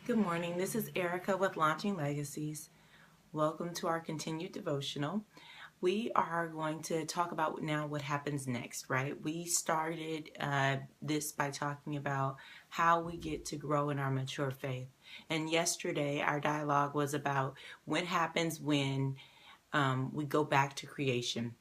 Good morning. This is Erica with Launching Legacies. Welcome to our continued devotional. We are going to talk about now what happens next, right? We started this by talking about how we get to grow in our mature faith. And yesterday, our dialogue was about what happens when we go back to creation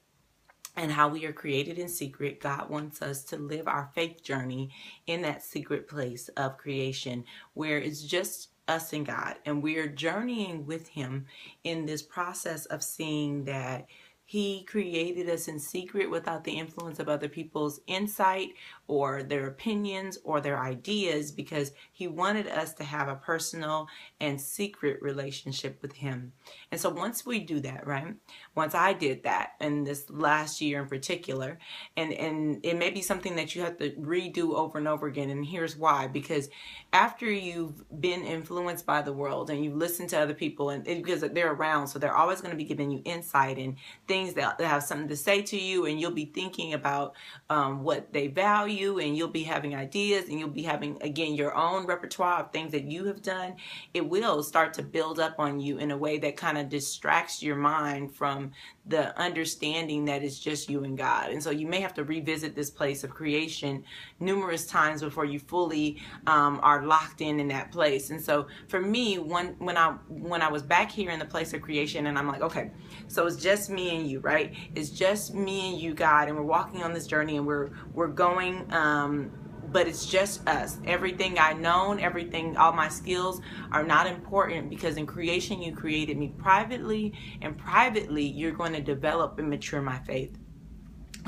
and how we are created in secret. God wants us to live our faith journey in that secret place of creation where it's just us and God, and we are journeying with Him in this process of seeing that He created us in secret without the influence of other people's insight or their opinions or their ideas, because He wanted us to have a personal and secret relationship with Him. And so once we do that, right? Once I did that in this last year in particular, and it may be something that you have to redo over and over again. And here's why: because after you've been influenced by the world and you listen to other people, and because they're around, so they're always going to be giving you insight and things that have something to say to you, and you'll be thinking about what they value, and you'll be having ideas, and you'll be having, again, your own repertoire of things that you have done. It will start to build up on you in a way that kind of distracts your mind from the understanding that it's just you and God. And so you may have to revisit this place of creation numerous times before you fully are locked in that place. And so for me, when I was back here in the place of creation, and I'm like, okay, so it's just me and you, right? It's just me and you, God, and we're walking on this journey, and we're going but it's just us. Everything I known, everything, all my skills are not important, because in creation you created me privately, and privately you're going to develop and mature my faith.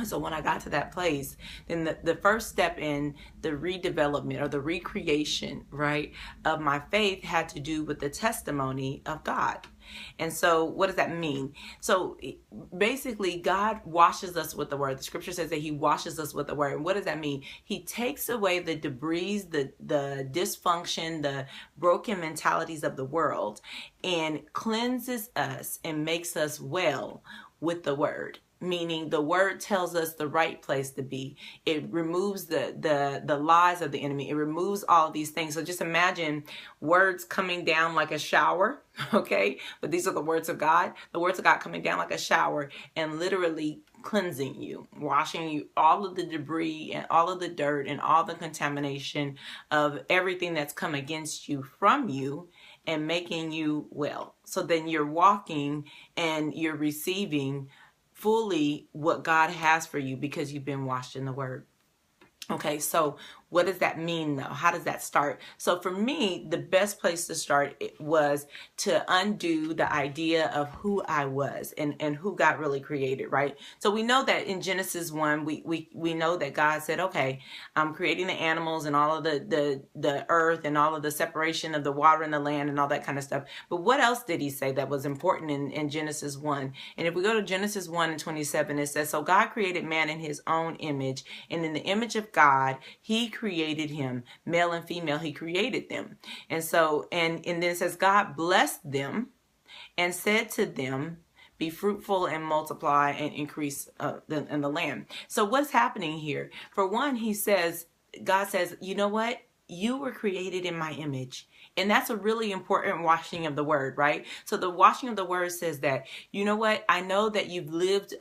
So when I got to that place, then the first step in the redevelopment or the recreation, right, of my faith had to do with the testimony of God. And so what does that mean? So basically, God washes us with the word. The scripture says that He washes us with the word. And what does that mean? He takes away the debris, the dysfunction, the broken mentalities of the world, and cleanses us and makes us well with the word. Meaning the word tells us the right place to be. It removes the lies of the enemy. It removes all these things. So just imagine words coming down like a shower, okay? But these are the words of God. The words of God coming down like a shower and literally cleansing you, washing you, all of the debris and all of the dirt and all the contamination of everything that's come against you from you, and making you well. So then you're walking and you're receiving fully what God has for you because you've been washed in the word. Okay, so what does that mean though? How does that start? So for me, the best place to start was to undo the idea of who I was and who God really created, right? So we know that in Genesis 1, we know that God said, okay, I'm creating the animals and all of the earth and all of the separation of the water and the land and all that kind of stuff. But what else did He say that was important in Genesis 1? And if we go to Genesis 1:27, it says, so God created man in His own image, and in the image of God, He created him, male and female, He created them. And so, and then it says, God blessed them and said to them, be fruitful and multiply and increase in the land. So what's happening here? For one, God says, you know what? You were created in my image. And that's a really important washing of the word, right? So the washing of the word says that, you know what? I know that you've lived,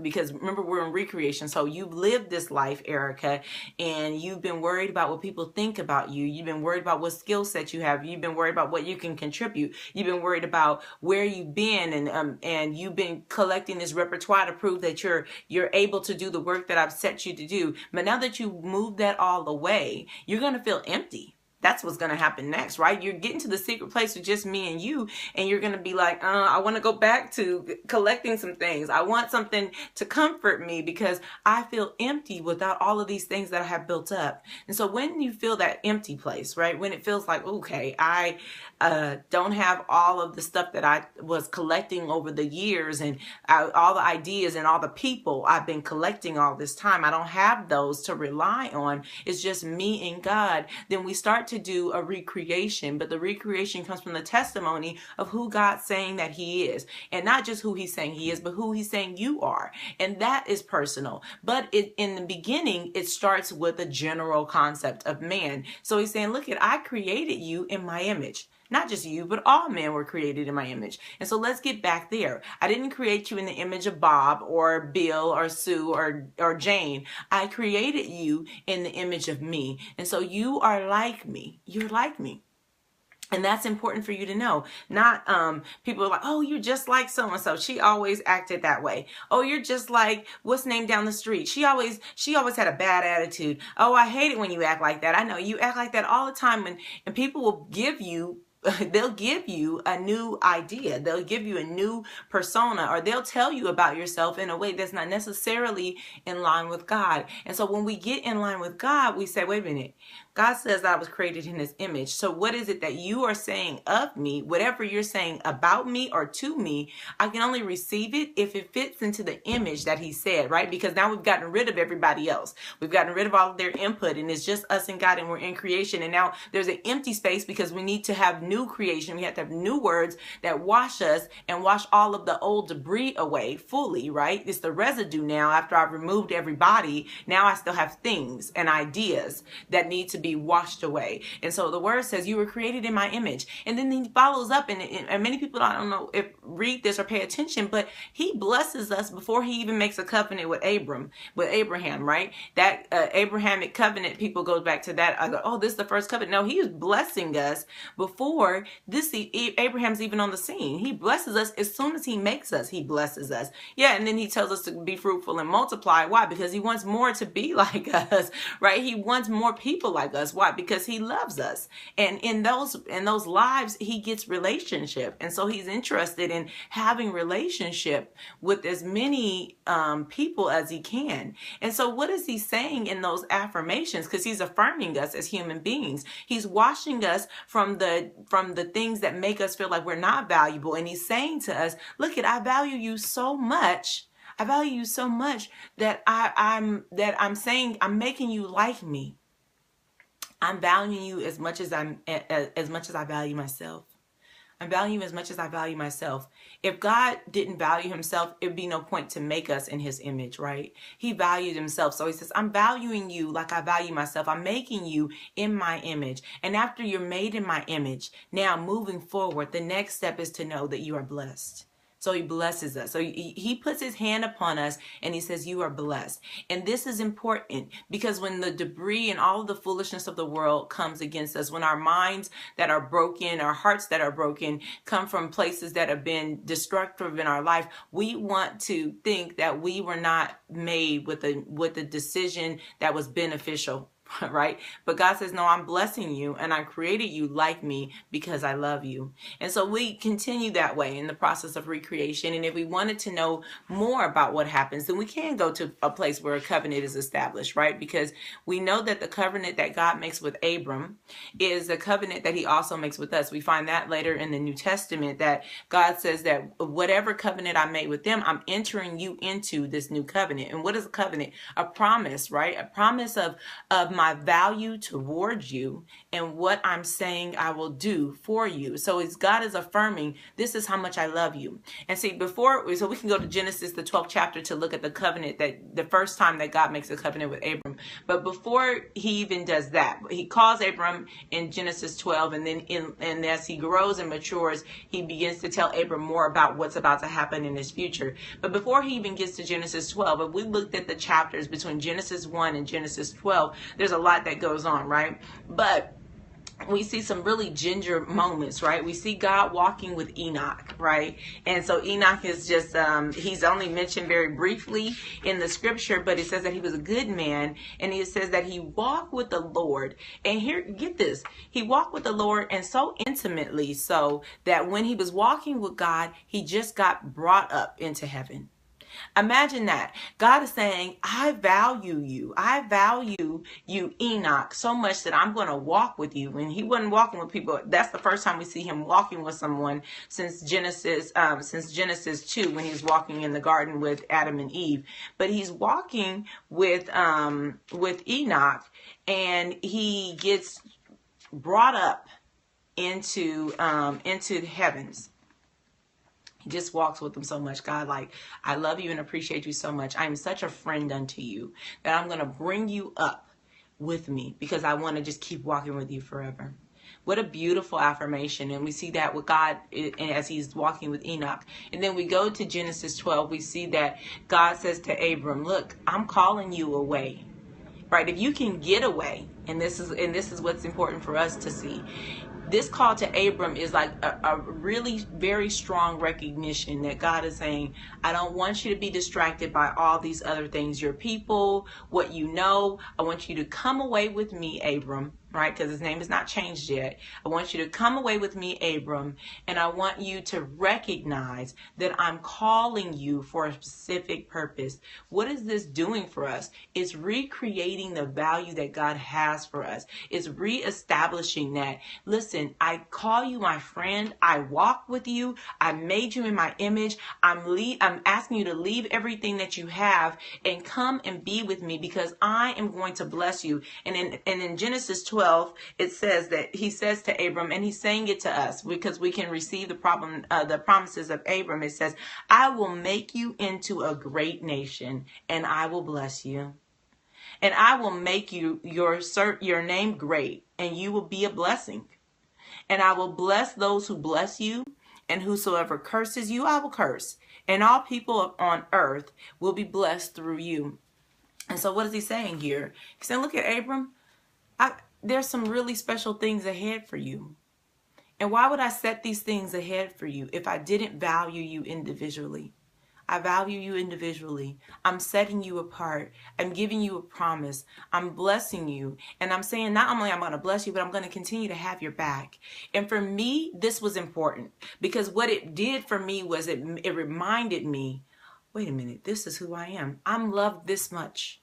because remember, we're in recreation. So you've lived this life, Erica, and you've been worried about what people think about you. You've been worried about what skill set you have. You've been worried about what you can contribute. You've been worried about where you've been, and you've been collecting this repertoire to prove that you're able to do the work that I've set you to do. But now that you moved that all away, you're going to feel empty. That's what's going to happen next, right? You're getting to the secret place with just me and you, and you're going to be like, I want to go back to collecting some things. I want something to comfort me because I feel empty without all of these things that I have built up. And so when you feel that empty place, right, when it feels like, okay, I don't have all of the stuff that I was collecting over the years, and all the ideas and all the people I've been collecting all this time, I don't have those to rely on. It's just me and God. Then we start start to do a recreation, but the recreation comes from the testimony of who God's saying that he is, and not just who he's saying he is, but who he's saying you are. And that is personal. But in the beginning, it starts with a general concept of man. So he's saying, look, I created you in my image. Not just you, but all men were created in my image. And so let's get back there. I didn't create you in the image of Bob or Bill or Sue or Jane. I created you in the image of me. And so you are like me. You're like me. And that's important for you to know. Not people are like, oh, you're just like so-and-so. She always acted that way. Oh, you're just like what's named down the street. She always had a bad attitude. Oh, I hate it when you act like that. I know you act like that all the time. And people will give you, they'll give you a new idea. They'll give you a new persona, or they'll tell you about yourself in a way that's not necessarily in line with God. And so when we get in line with God, we say, wait a minute. God says I was created in his image. So what is it that you are saying of me? Whatever you're saying about me or to me, I can only receive it if it fits into the image that he said, right? Because now we've gotten rid of everybody else. We've gotten rid of all of their input, and it's just us and God, and we're in creation. And now there's an empty space because we need to have new creation. We have to have new words that wash us and wash all of the old debris away fully, right? It's the residue now. After I've removed everybody, now I still have things and ideas that need to be washed away. And so the word says you were created in my image. And then he follows up, and many people, I don't know if read this or pay attention, but he blesses us before he even makes a covenant with Abraham, right? That Abrahamic covenant, people go back to that. I go, oh, this is the first covenant. No, he is blessing us before this. Abraham's even on the scene. He blesses us as soon as he makes us. He blesses us. Yeah. And then he tells us to be fruitful and multiply. Why? Because he wants more to be like us, right? He wants more people like us. Why? Because he loves us. And in those lives, he gets relationship. And so he's interested in having relationship with as many people as he can. And so what is he saying in those affirmations? Because he's affirming us as human beings. He's washing us from the things that make us feel like we're not valuable. And he's saying to us, look, I value you so much. I value you so much that I'm saying I'm making you like me. I'm valuing you as much as I value myself. I'm valuing you as much as I value myself. If God didn't value himself, it'd be no point to make us in his image, right? He valued himself. So he says, I'm valuing you like I value myself. I'm making you in my image. And after you're made in my image, now moving forward, the next step is to know that you are blessed. So he blesses us. So he puts his hand upon us and he says, you are blessed. And this is important because when the debris and all of the foolishness of the world comes against us, when our minds that are broken, our hearts that are broken, come from places that have been destructive in our life, we want to think that we were not made with a decision that was beneficial. Right? But God says, no, I'm blessing you and I created you like me because I love you. And so we continue that way in the process of recreation. And if we wanted to know more about what happens, then we can go to a place where a covenant is established, right? Because we know that the covenant that God makes with Abram is a covenant that he also makes with us. We find that later in the New Testament that God says that whatever covenant I made with them, I'm entering you into this new covenant. And what is a covenant? A promise, right? A promise of my value towards you and what I'm saying I will do for you. So God is affirming, this is how much I love you. And see, so we can go to Genesis, the 12th chapter, to look at the covenant, that the first time that God makes a covenant with Abram. But before he even does that, he calls Abram in Genesis 12, and then and as he grows and matures, he begins to tell Abram more about what's about to happen in his future. But before he even gets to Genesis 12, if we looked at the chapters between Genesis 1 and Genesis 12, there's a lot that goes on, right? But we see some really ginger moments, right? We see God walking with Enoch, right? And so Enoch is just, he's only mentioned very briefly in the scripture, but it says that he was a good man. And it says that he walked with the Lord. And here, get this, he walked with the Lord, and so intimately so that when he was walking with God, he just got brought up into heaven. Imagine that. God is saying, I value you. I value you, Enoch, so much that I'm going to walk with you. And he wasn't walking with people. That's the first time we see him walking with someone since Genesis 2, when he's walking in the garden with Adam and Eve. But he's walking with Enoch, and he gets brought up into the heavens. He just walks with them so much. God, like, I love you and appreciate you so much. I am such a friend unto you that I'm going to bring you up with me because I want to just keep walking with you forever. What a beautiful affirmation. And we see that with God as he's walking with Enoch. And then we go to Genesis 12. We see that God says to Abram, look, I'm calling you away. Right? If you can get away, and this is what's important for us to see. This call to Abram is like a really very strong recognition that God is saying, I don't want you to be distracted by all these other things, your people, what you know. I want you to come away with me, Abram, right? Because his name is not changed yet. I want you to come away with me, Abram, and I want you to recognize that I'm calling you for a specific purpose. What is this doing for us? It's recreating the value that God has for us. It's reestablishing that, listen, I call you my friend. I walk with you. I made you in my image. I'm asking you to leave everything that you have and come and be with me because I am going to bless you. And in Genesis 12, it says that he says to Abram, and he's saying it to us because we can receive the promises of Abram. It says, I will make you into a great nation and I will bless you. And I will make you your name great and you will be a blessing. And I will bless those who bless you, and whosoever curses you, I will curse. And all people on earth will be blessed through you. And so what is he saying here? He's saying, look at Abram. There's some really special things ahead for you. And why would I set these things ahead for you if I didn't value you individually? I value you individually. I'm setting you apart. I'm giving you a promise. I'm blessing you. And I'm saying not only I'm going to bless you, but I'm going to continue to have your back. And for me, this was important because what it did for me was it reminded me, wait a minute, this is who I am. I'm loved this much.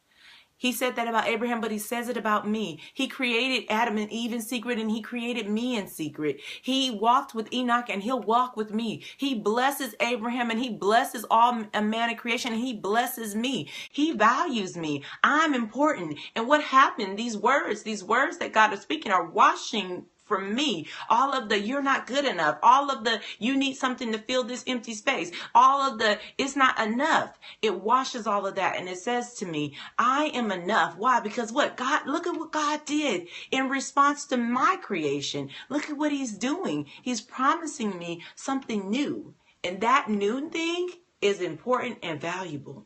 He said that about Abraham, but he says it about me. He created Adam and Eve in secret, and he created me in secret. He walked with Enoch, and he'll walk with me. He blesses Abraham, and he blesses all man in creation, and he blesses me. He values me. I'm important. And what happened? These words that God is speaking are washing from me all of the you're not good enough, all of the you need something to fill this empty space, all of the it's not enough. It washes all of that and it says to me, I am enough. Why? Because what God, look at what God did in response to my creation. Look at what he's doing. He's promising me something new, and that new thing is important and valuable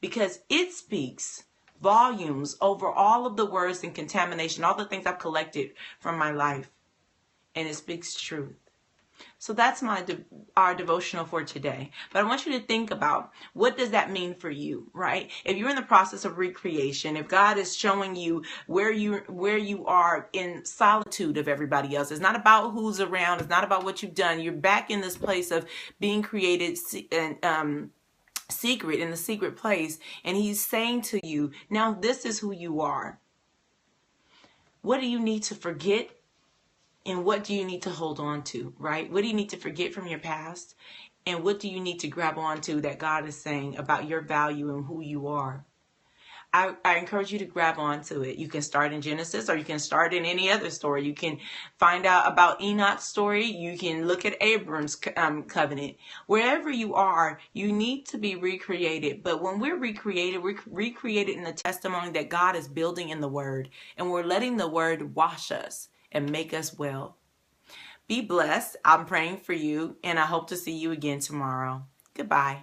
because it speaks volumes over all of the words and contamination, all the things I've collected from my life. And it speaks truth. So that's our devotional for today. But I want you to think about, what does that mean for you, right? If you're in the process of recreation, if God is showing you where you are in solitude of everybody else, it's not about who's around, it's not about what you've done. You're back in this place of being created and secret, in the secret place, and he's saying to you, now this is who you are. What do you need to forget, and what do you need to hold on to, right? What do you need to forget from your past, and what do you need to grab onto that God is saying about your value and who you are? I encourage you to grab onto it. You can start in Genesis, or you can start in any other story. You can find out about Enoch's story. You can look at Abram's covenant. Wherever you are, you need to be recreated. But when we're recreated in the testimony that God is building in the Word, and we're letting the Word wash us and make us well. Be blessed. I'm praying for you, and I hope to see you again tomorrow. Goodbye.